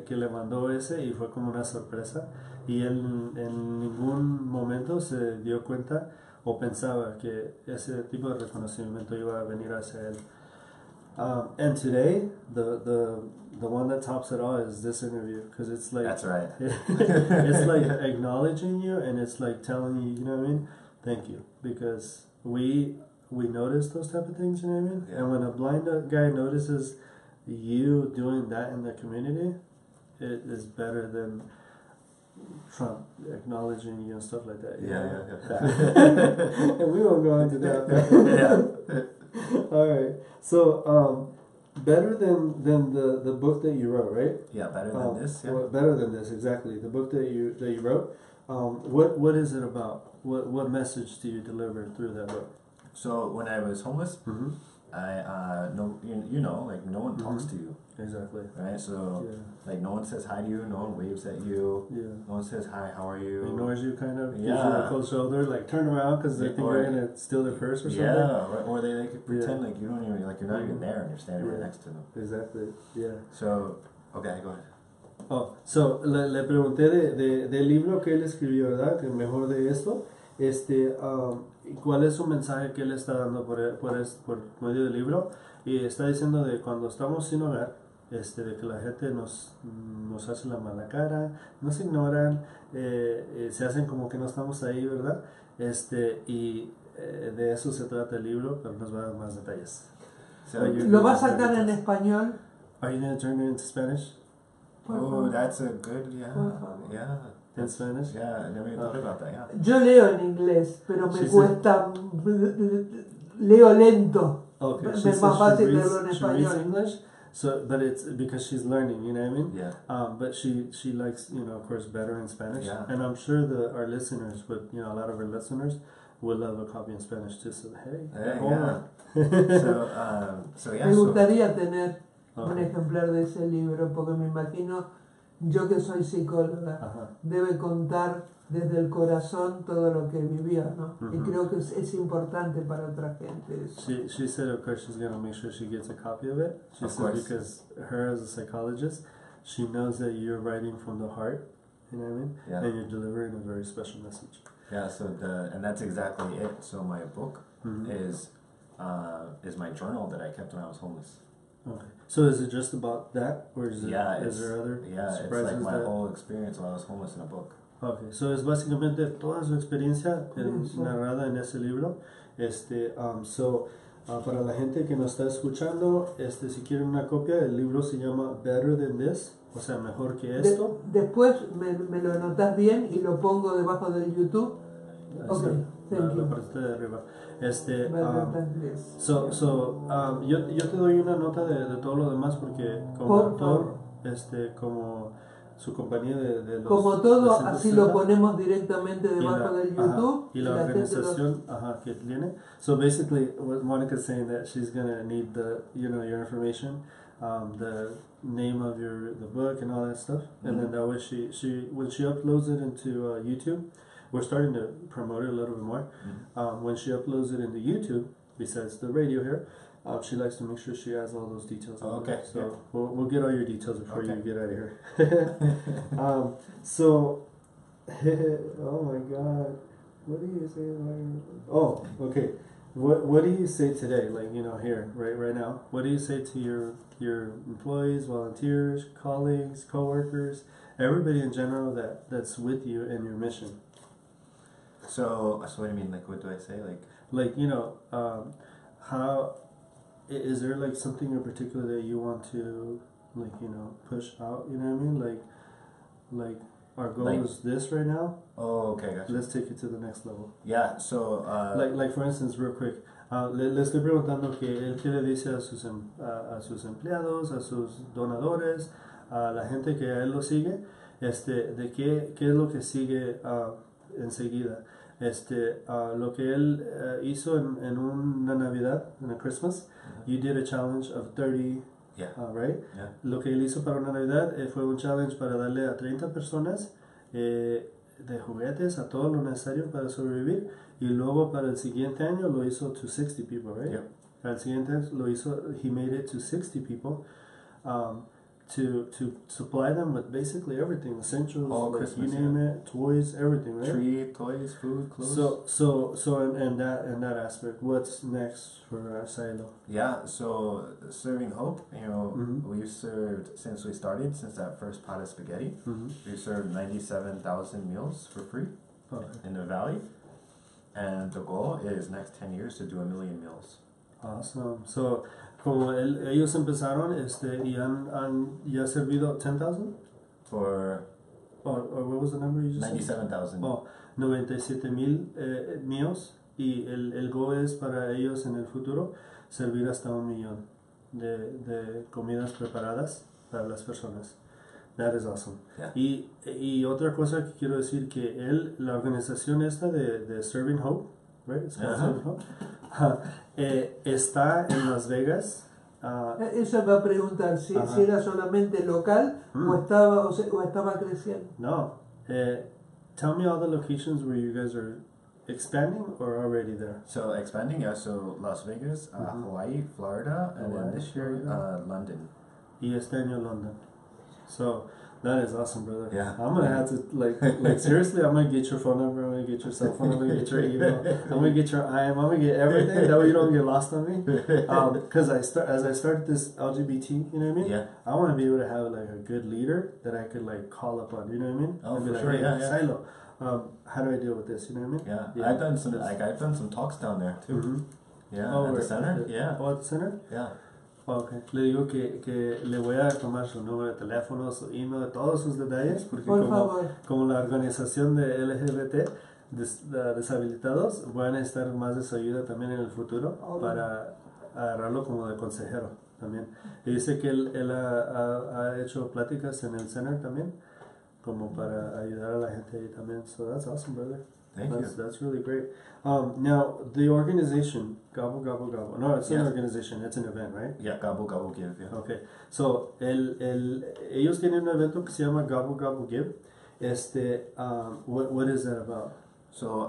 que le mandó ese, y fue como una sorpresa, y él en ningún momento se dio cuenta o pensaba que ese tipo de reconocimiento iba a venir hacia él. And today, the one that tops it all is this interview, because it's like, that's right. It's like acknowledging you, and it's like telling you, you know what I mean, thank you, because we notice those type of things, you know what I mean? Yeah. And when a blind guy notices you doing that in the community, it is better than Trump acknowledging you and stuff like that. Yeah. And we won't go into that. Yeah. All right. So, better than the book that you wrote, right? Yeah, better than this. Yeah. Well, better than this, exactly. The book that you wrote. What is it about? What message do you deliver through that book? So when I was homeless, I like no one talks to you. Exactly. Right. So like no one says hi to you. No one waves at you. Yeah. No one says hi. How are you? Ignores you, kind of. Yeah. Gives you a cold shoulder. Like turn around because they think you're gonna steal their purse or something. Yeah. Or they pretend like you don't even you're not even there and you're standing right next to them. Exactly. Yeah. So okay, go ahead. Oh, so le pregunté del libro que él escribió, ¿verdad? Que mejor de esto. ¿Cuál es su mensaje que él está dando por medio del libro? Y está diciendo de cuando estamos sin hogar, de que la gente nos hace la mala cara, nos ignoran, se hacen como que no estamos ahí, ¿verdad? Y de eso se trata el libro, pero nos va a dar más detalles. So ¿Lo va a sacar en español? Are you going to turn it into Spanish? Oh, that's a good, yeah. In Spanish? Yeah, I never even thought about that, yeah. Yo leo en inglés, pero me cuesta, leo lento. Okay, Es más fácil leerlo en she reads español. English, so, but it's because she's learning, you know what I mean? Yeah. But she likes, of course, better in Spanish. Yeah. And I'm sure our listeners would, a lot of our listeners would love a copy in Spanish too. So, hey, So yeah. Me gustaría tener un ejemplar de ese libro, porque me imagino, yo que soy psicóloga, debe contar desde el corazón todo lo que vivió, ¿no? Y creo que es importante para otra gente eso. She said, of course, she's going to make sure she gets a copy of it. She said because her as a psychologist, she knows that you're writing from the heart, you know what I mean? Yeah. And you're delivering a very special message. Yeah, so and that's exactly it. So my book is my journal that I kept when I was homeless. Okay. So is it just about that, or is there other surprises? It's like my whole experience while I was homeless in a book. Okay, so es básicamente toda su experiencia narrada en ese libro. So Para la gente que nos está escuchando, si quieren una copia, el libro se llama Better Than This, o sea, mejor que esto. Después me lo anotas bien y lo pongo debajo del YouTube. Ok, thank you. La parte de arriba. Yo te doy una nota de todo lo demás porque como autor, como su compañía de los... Como todo, así lo ponemos directamente debajo del YouTube. Y la organización que tiene. So basically, what Monica's saying that she's gonna need your information, the name of the book and all that stuff, and then that way she when she uploads it into YouTube, we're starting to promote it a little bit more. When she uploads it into YouTube, besides the radio here, she likes to make sure she has all those details. Okay. So we'll get all your details before you get out of here. Oh my God, what do you say? Oh, okay. What do you say today? Like here, right now. What do you say to your employees, volunteers, colleagues, coworkers, everybody in general that's with you in your mission? So what do you mean? Like, what do I say? How is there like something in particular that you want to push out? You know what I mean? Like our goal is this right now. Oh, okay, gotcha. Let's take it to the next level. Yeah. So like for instance, real quick, le estoy preguntando que él qué le dice a sus empleados, a sus donadores, a la gente que a él lo sigue, de qué es lo que sigue enseguida. Lo que él hizo en una Navidad, en a Christmas, you did a challenge of 30, right? Yeah. Lo que él hizo para una Navidad fue un challenge para darle a 30 personas de juguetes, a todo lo necesario para sobrevivir, y luego para el siguiente año lo hizo to 60 people, right? Yeah. Para el siguiente lo hizo, he made it to 60 people. To supply them with basically everything, essentials, all like Christmas, you name it, toys, everything, right? Tree, toys, food, clothes. So in that aspect, what's next for Siloh? Yeah, so serving hope. We've served since we started, since that first pot of spaghetti. We've served 97,000 meals for free in the valley, and the goal is next 10 years to do 1 million meals. Awesome. So como ellos empezaron, y han ya servido 10,000? Or what was the number you just 97,000. Oh, 97,000 míos, y el goal es para ellos en el futuro servir hasta 1 millón de comidas preparadas para las personas. That is awesome. Yeah. Y otra cosa que quiero decir que la organización esta de Serving Hope, right? It's called Serving Hope. Está en Las Vegas. Eso va a preguntar si era solamente local o estaba creciendo. No. Tell me all the locations where you guys are expanding or already there. So expanding, so Las Vegas, Hawaii, Florida, and then this year London. Y este año London. So that is awesome, brother. Yeah. I'm gonna have to like seriously. I'm gonna get your phone number. I'm gonna get your cell phone. I'm gonna get your email. I'm gonna get your IM. I'm gonna get everything. That way you don't get lost on me. Because as I started this LGBT, you know what I mean? Yeah. I want to be able to have like a good leader that I could like call upon. You know what I mean? Oh, and for be like, sure. hey, Yeah. Siloh, how do I deal with this? You know what I mean? Yeah. I've done some talks down there too. Yeah. At the center. Yeah. Oh, at the center? Yeah. Okay. Le digo que le voy a tomar su número de teléfono, su email, todos sus detalles, porque como la organización de LGBT deshabilitados van a necesitar más de su ayuda también en el futuro para agarrarlo como de consejero también. Y dice que él ha hecho pláticas en el center también, como para ayudar a la gente ahí también. So that's awesome, brother. Thank you. That's really great. Now, the organization, Gobble Gobble Gobble. No, it's an organization. It's an event, right? Yeah, Gobble Gobble Give. Yeah. Okay. So, ellos tienen un evento que se llama Gobble Gobble Give. What is that about? So,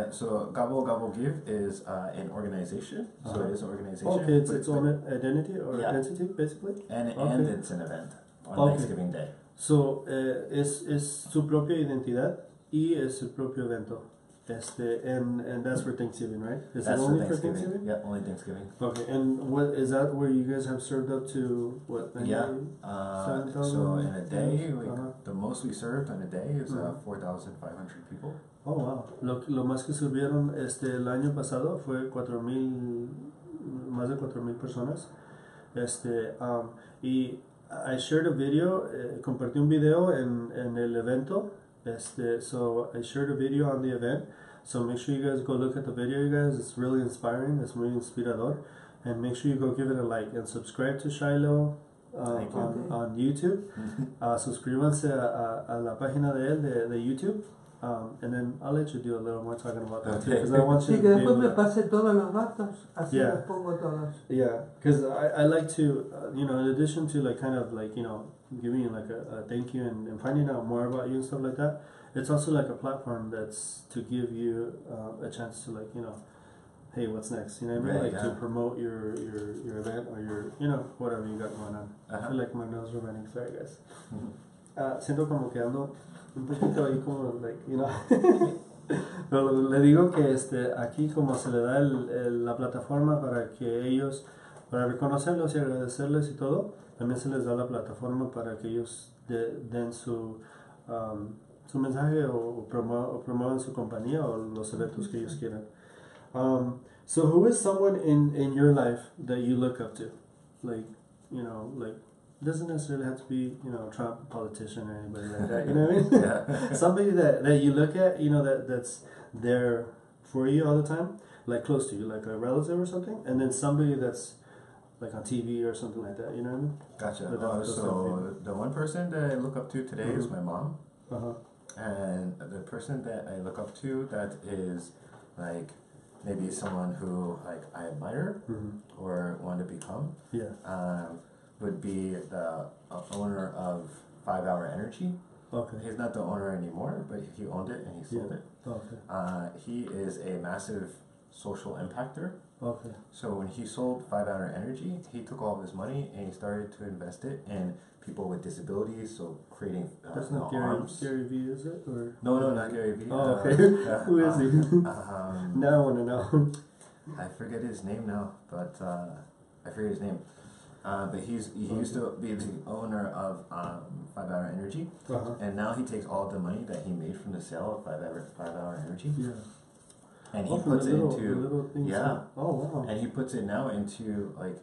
so Gobble Gobble Give is an organization. So it is an organization. Okay, it's its own identity or entity, basically? And it's an event on Thanksgiving Day. So, es su propia identidad y es su propio evento. And that's for Thanksgiving, right? Is That's it only for for Thanksgiving? Yeah, only Thanksgiving. Okay, and what is that where you guys have served up to what? 7,000? So in a day, the most we served in a day is 4,500 people. Oh wow. Lo más que sirvieron el año pasado fue 4,000 más de 4,000 personas. Y I shared a video, compartí un video en el evento. So I shared a video on the event. So make sure you guys go look at the video, you guys. It's really inspiring. It's muy inspirador. And make sure you go give it a like and subscribe to Siloh on YouTube. Suscríbanse a la página de él de YouTube. And then I'll let you do a little more talking about that too, because I want you sí, to que be después able me to... pase todos los datos, así Yeah. los pongo todos. Yeah, because I like to, in addition to like kind of like, giving you like a thank you and finding out more about you and stuff like that, it's also like a platform that's to give you a chance to like, hey, what's next? You know what I mean? Right, like to promote your event or your, whatever you got going on. I feel like my nose is running. Sorry, guys. Siento como que ando un poquito ahí como, like, Pero le digo que aquí como se le da la plataforma para que ellos, para reconocerlos y agradecerles y todo, también se les da la plataforma para que ellos den su mensaje o promuevan su compañía o los eventos que ellos quieran. So who is someone in your life that you look up to? Like, doesn't necessarily have to be, Trump, politician, or anybody like that. You know what I mean? Yeah. Somebody that you look at, that's there for you all the time, like close to you, like a relative or something, and then somebody that's like on TV or something like that. You know what I mean? Gotcha. So the one person that I look up to today is my mom. And the person that I look up to that is like maybe someone who like I admire or want to become. Yeah. Would be the owner of 5 Hour Energy. Okay. He's not the owner anymore, but he owned it and he sold it. Okay. He is a massive social impactor. Okay. So when he sold 5 Hour Energy, he took all of his money and he started to invest it in people with disabilities, so creating That's not Gary Vee, is it? Or No, not Gary Vee. Oh, okay. Who is he? Now I want to know. I forget his name now, but I forget his name. But he used to be the owner of 5 Hour Energy, and now he takes all the money that he made from the sale of 5 Hour Energy, and he puts it into Oh wow! And he puts it now into like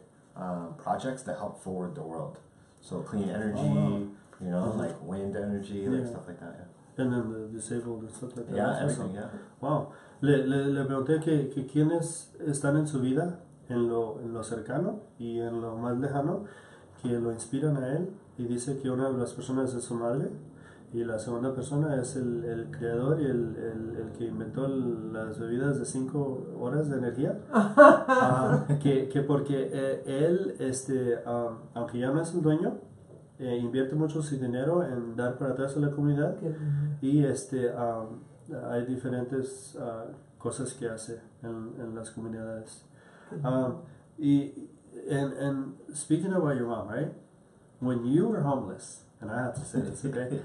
projects that help forward the world. So clean energy, like wind energy, like stuff like that. Yeah. And then the disabled and stuff like that. Yeah, everything. Yeah. Wow. Le pregunté que quiénes están en su vida, en lo cercano y en lo más lejano, que lo inspiran a él, y dice que una de las personas es su madre y la segunda persona es el creador y el que inventó las bebidas de 5 horas de energía. Que porque él, aunque ya no es el dueño, invierte mucho su dinero en dar para atrás a la comunidad, y hay diferentes cosas que hace en las comunidades. And speaking about your mom, right? When you were homeless, and I have to say this, okay?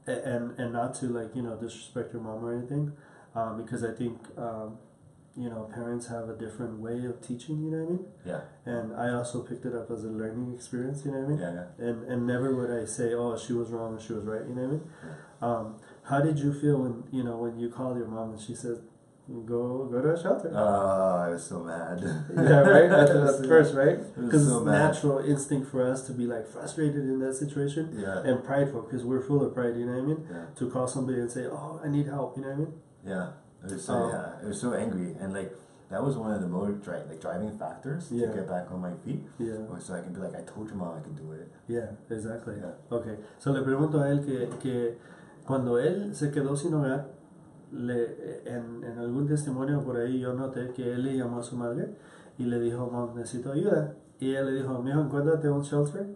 And not to disrespect your mom or anything, because I think parents have a different way of teaching. You know what I mean? Yeah. And I also picked it up as a learning experience. You know what I mean? Yeah. And never would I say, oh, she was wrong or she was right. You know what I mean? How did you feel when you called your mom and she said, go to a shelter? Oh, I was so mad. Yeah, right? At first, right? Because so it's natural instinct for us to be like frustrated in that situation, and prideful, because we're full of pride, you know what I mean? Yeah. To call somebody and say, oh, I need help, you know what I mean? Yeah. It was so angry, and like that was one of the more driving factors to get back on my feet. Yeah. So I can be like, I told your mom I could do it. Yeah, exactly. Yeah. Okay. So le pregunto a él que cuando él se quedó sin hogar, en algún testimonio por ahí yo noté que él le llamó a su madre y le dijo, Mom, necesito ayuda. Y ella le dijo, mijo, encuéntrate un shelter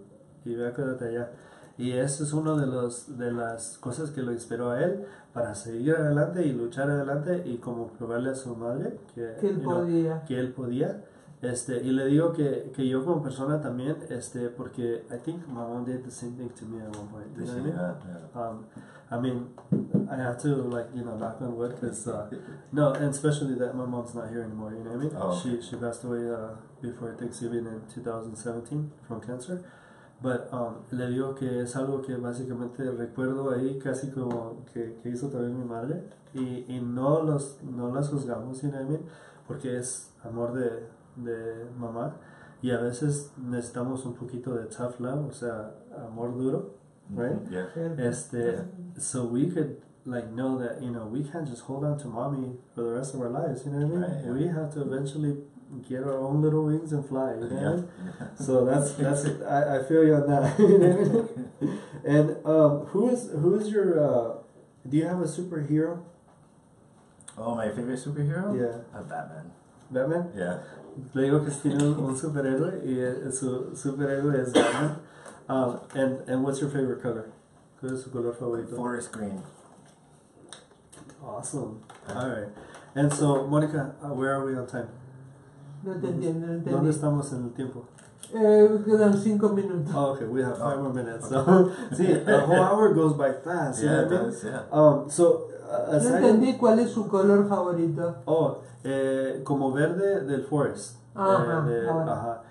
y ve a quedarte allá. Y eso es una de las cosas que lo inspiró a él para seguir adelante y luchar adelante, y como probarle a su madre que él podía. Y le digo que yo como persona también, porque I think my mom did the same thing to me at one point. You know what I mean? I mean, I have to knock on wood, because no, and especially that my mom's not here anymore. You know what I mean? Oh, okay. She passed away before Thanksgiving in 2017 from cancer. But le digo que es algo que básicamente recuerdo ahí casi como que hizo también mi madre, y no las juzgamos, you know what I mean? Porque es amor de mamá. Y a veces necesitamos un poquito de tough love, o sea, amor duro, right? Yeah. So we could like know that, you know, we can't just hold on to mommy for the rest of our lives, you know what I mean? Right, yeah. We have to eventually get our own little wings and fly, you know what I mean? So that's I feel you on that. You know what I mean? And who is your do you have a superhero? Oh, my favorite superhero? Yeah. Batman. Batman? Yeah. Le digo que tiene un superhéroe y su superhéroe es Batman. And what's your favorite color? ¿Cuál es su color favorito? Forest green. Awesome. All right. And so, Mónica, where are we on time? No te entiendo, no entendí. ¿Dónde estamos en el tiempo? Quedan 5 minutos. Oh, okay, we have 5 more minutes. So, see, a whole hour goes by fast. Yeah, it you know does, yeah. So, No entendí cuál es su color favorito. Oh, como verde del forest. Ajá.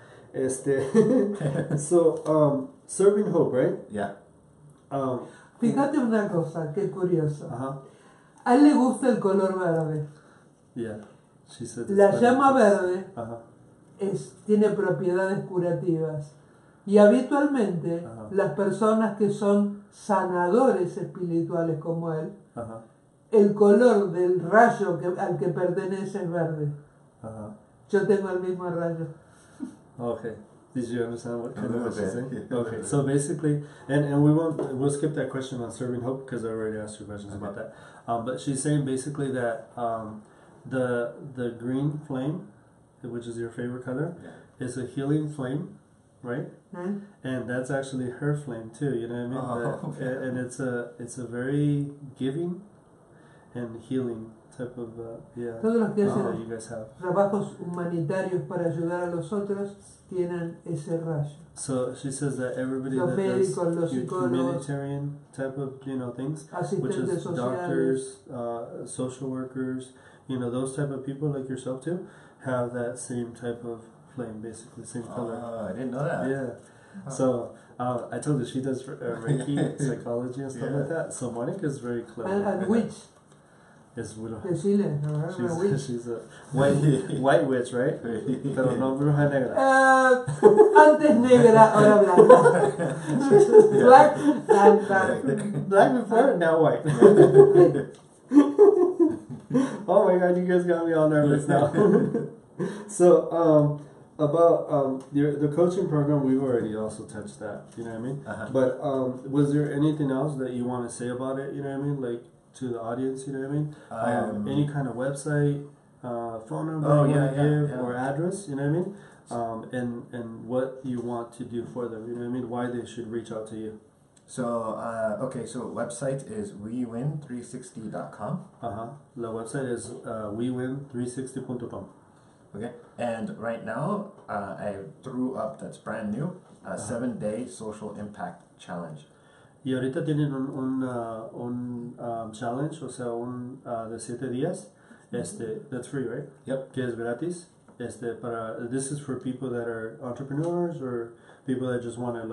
So, serving hope, right? Yeah. Fíjate una cosa, qué curioso. Ajá. A él le gusta el color verde. Yeah. She said La llama verde Ajá. tiene propiedades curativas. Y habitualmente Ajá. las personas que son sanadores espirituales como él, Ajá. el color del rayo al que pertenece es verde. Ajá. Yo tengo el mismo rayo. Okay. Did you understand what kind of what she's saying? Yeah. Okay. So basically, and we'll skip that question on serving hope because I already asked you questions about that. But she's saying basically that the green flame, which is your favorite color, is a healing flame, right? ¿Eh? And that's actually her flame too. You know what I mean? And it's a very giving and healing type of Todos los que that hacen you guys have. trabajos humanitarios para ayudar a los otros tienen ese rayo. So she says that everybody Los that does médicos, los psicólogos, humanitarian type of things, which asistentes is sociales, doctors, social workers, those type of people like yourself too, have that same type of flame, basically same color. Oh, I didn't know that. Yeah. So I told you she does Reiki, psychology and stuff like that. So Monica is very clever. and witch. Is widow. De Chile, ¿no? She's a white witch, right? Pero no bruja negra. Antes negra, ahora blanca. Black and dark. Black before, now white. Oh my god, you guys got me all nervous now. So, about the coaching program, we've already also touched that, you know what I mean? Uh-huh. But was there anything else that you want to say about it, you know what I mean? Like, to the audience, you know what I mean? Any kind of website, phone number or address, you know what I mean? And what you want to do for them, you know what I mean? Why they should reach out to you. So, so website is wewin360.com. La website is wewin360.com. Okay, and right now I threw up, that's brand new, a 7-day social impact challenge. Y ahorita tienen un challenge, o sea, de 7 días, that's free, right? Yep. Que es gratis. This is for people that are entrepreneurs or people that just want to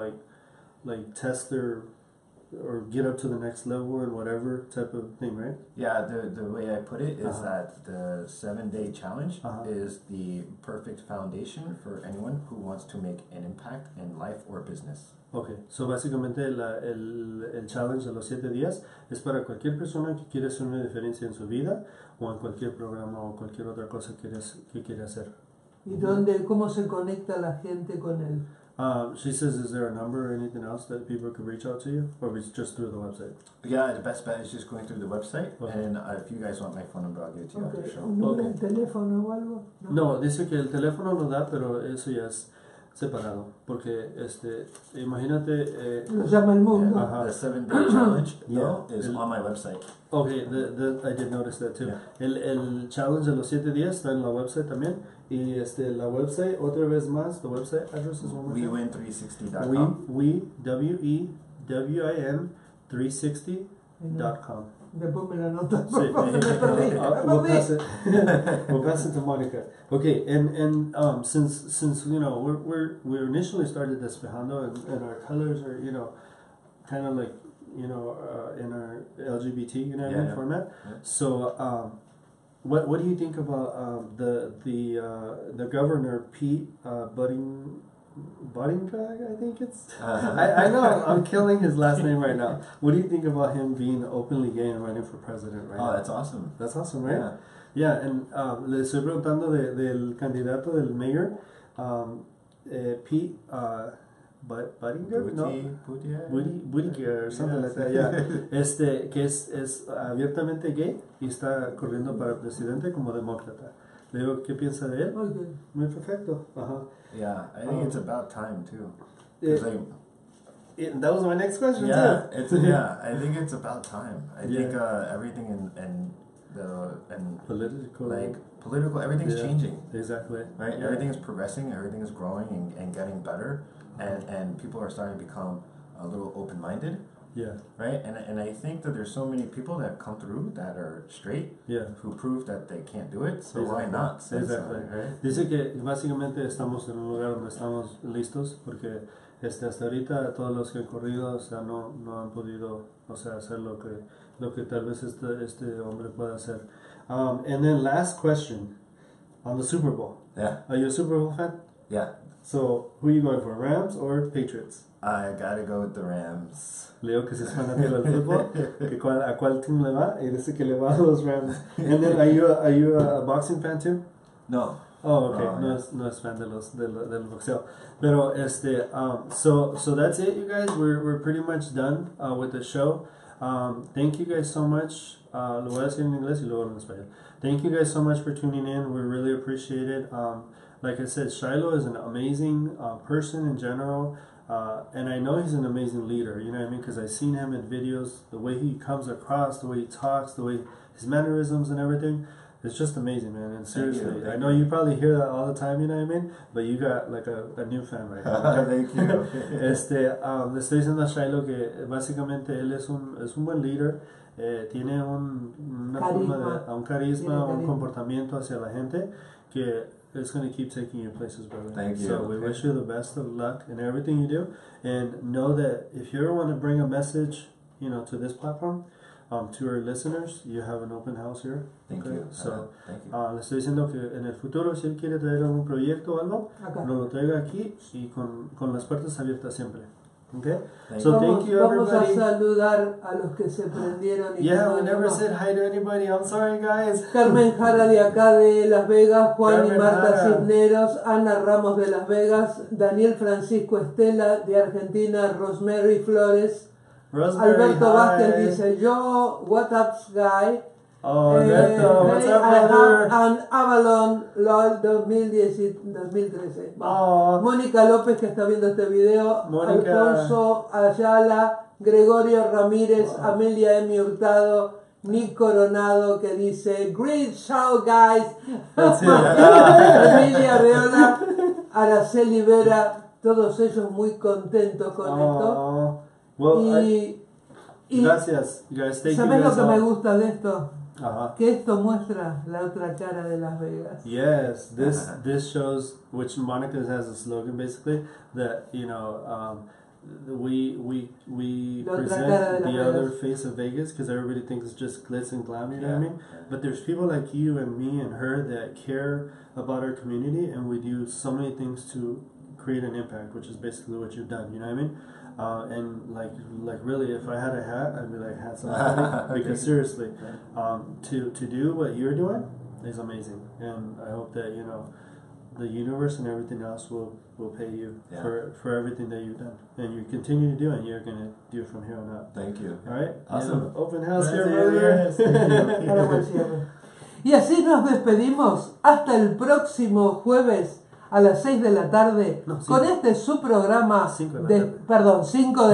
like test their or get up to the next level and whatever type of thing, right? Yeah, the way I put it is that the 7-day challenge is the perfect foundation for anyone who wants to make an impact in life or business. Okay, so básicamente el challenge de los 7 días es para cualquier persona que quiere hacer una diferencia en su vida o en cualquier programa o cualquier otra cosa que quiere hacer. ¿Y cómo se conecta la gente con él? She says, is there a number or anything else that people could reach out to you? Or it's just through the website? Yeah, the best bet is just going through the website. Okay. And if you guys want my phone number, I'll give it to you after the show. ¿Un número de teléfono o algo? No, dice que el teléfono lo da, pero eso ya es separado. Porque, imagínate... lo llama el mundo. The 7-day challenge is on my website. Okay, I did notice that too. Yeah. El challenge de los 7 días está en la website también. Y la website, otra vez más, the website address is one more time. wewin360.com. wewin360.com. Después me la notas. Sí. We'll pass it to Monica. Okay, and since we initially started Despejando and our colors are kind of like, in our LGBT, format. Yeah. So, what do you think about the governor Pete Buttigieg, I think it's. I know I'm killing his last name right now. What do you think about him being openly gay and running for president right now? Oh, that's awesome. That's awesome, right? Yeah, and le estoy preguntando del candidato del mayor, Pete Buttigieg, no, Buttigieg or something like that. Yeah, que es abiertamente gay y está corriendo para presidente como demócrata. Le digo, ¿qué piensa de él? Okay. Muy perfecto. Yeah, I think it's about time too. That was my next question too. I think it's about time. I think everything in political everything's changing. Exactly. Right? Yeah. Everything is progressing, everything is growing and getting better, and people are starting to become a little open-minded. Yeah. Right? And I think that there's so many people that have come through that are straight, who prove that they can't do it, so why not? Exactly. Right? Dice que básicamente estamos en un lugar donde estamos listos porque hasta ahorita todos los que han corrido, o sea, no han podido, o sea, hacer lo que tal vez este hombre pueda hacer. And then last question on the Super Bowl. Yeah. Are you a Super Bowl fan? Yeah. So, who are you going for, Rams or Patriots? I gotta go with the Rams. Leo que es fanático del fútbol, ¿a cuál team le va? Y dice que le va a los Rams. And then, are you a boxing fan too? No. Oh, okay. No es fan del boxeo. Pero so that's it, you guys. We're pretty much done with the show. Thank you guys so much. Lo voy a decir en inglés y luego en español. Thank you guys so much for tuning in. We really appreciate it. Like I said, Siloh is an amazing person in general. And I know he's an amazing leader, you know what I mean? Because I've seen him in videos, the way he comes across, the way he talks, the way his mannerisms and everything. It's just amazing, man. And seriously, I know you probably hear that all the time, you know what I mean? But you got like a new fan right now. Thank you. Le estoy diciendo a Siloh que básicamente él es un buen líder. Tiene un carisma, un comportamiento hacia la gente que it's going to keep taking you places, brother. Thank you. So we wish you the best of luck in everything you do, and know that if you ever want to bring a message, to this platform, to our listeners, you have an open house here. Thank you. So, thank you. Le estoy diciendo que en el futuro, si él quiere traer algún proyecto o algo, nos lo traiga aquí y con las puertas abiertas siempre. Okay? Thank you, everybody. Vamos a saludar a los que se prendieron. We never said hi to anybody. I'm sorry, guys. Carmen Jara de acá de Las Vegas, Juan y Marta Cisneros, Ana Ramos de Las Vegas, Daniel Francisco Estela de Argentina, Rosemary Flores, Alberto Vázquez dice yo, what up, guy? Oh, Alberto, what's up, brother? And Avalon LOL 2013. Oh. Mónica López, que está viendo este video. Mónica. Alfonso Ayala, Gregorio Ramírez, Amelia M. Hurtado, Nick Coronado, que dice great show, guys. Emilia Reola, Araceli Vera, todos ellos muy contentos con esto. Well, gracias, guys. Thank ¿Sabes you lo guys que me gusta de esto? Uh-huh. Que esto muestra la otra cara de Las Vegas. Yes, this shows, which Monica has a slogan basically, that we present the other face of Vegas, because everybody thinks it's just glitz and glam, you know what I mean? But there's people like you and me and her that care about our community, and we do so many things to create an impact, which is basically what you've done, you know what I mean? And like really, if I had a hat, I'd be like, hats off, because seriously, to do what you're doing is amazing, and I hope that the universe and everything else will pay you for everything that you've done, and you continue to do, and you're gonna do from here on out. Thank you. All right, awesome. Open house here, brother. Y así nos despedimos hasta el próximo jueves a las 6 de la tarde, con este su programa, 5 de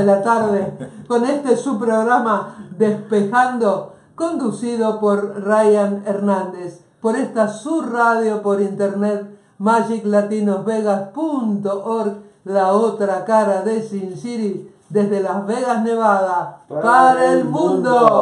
la tarde, con este su programa Despejando, conducido por Ryan Hernández, por esta su radio por internet, Magiclatinosvegas.org, la otra cara de Sin City, desde Las Vegas, Nevada, para el mundo.